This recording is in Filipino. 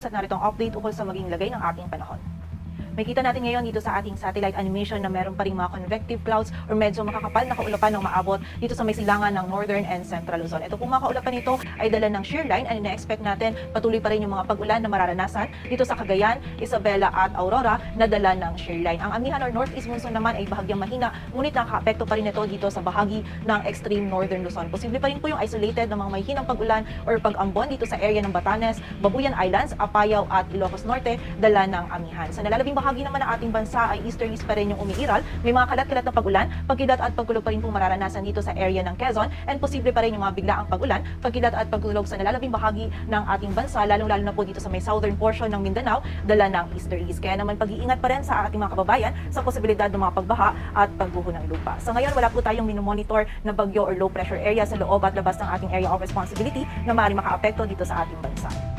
At narito ang update ukol sa maging lagay ng ating panahon. Makita natin ngayon dito sa ating satellite animation na meron pa rin mga convective clouds or medyo makakapal na kaulapan ng maabot dito sa may silangan ng Northern and Central Luzon. Ito pong mga kaulapan nito ay dala ng shear line and ina-expect natin patuloy pa rin yung mga pag-ulan na mararanasan dito sa Cagayan, Isabela at Aurora na dala ng shear line. Ang amihan or northeast monsoon naman ay bahagyang mahina, ngunit nakaka-apekto pa rin ito dito sa bahagi ng extreme Northern Luzon. Posible pa rin po yung isolated na mga mahinang pag-ulan or pag-ambon dito sa area ng Batanes, Babuyan Islands, Apayao at Ilocos Norte dala ng amihan. Sa nalalabing bahagi naman ng ating bansa ay easterlies pa rin yung umiiral. May mga kalat-kalat na pag-ulan, pagkilat at pagkulog pa rin pong mararanasan dito sa area ng Quezon and posible pa rin yung mga biglaang pag-ulan, pagkilat at pagkulog sa nalalabing bahagi ng ating bansa, lalong-lalo na po dito sa may southern portion ng Mindanao, dala ng easterlies. Kaya naman pag-iingat pa rin sa ating mga kababayan sa posibilidad ng mga pagbaha at pagguho ng lupa. Sa ngayon, wala po tayong minomonitor na bagyo or low pressure area sa loob at labas ng ating area of responsibility na maaaring makaapekto dito sa ating bansa.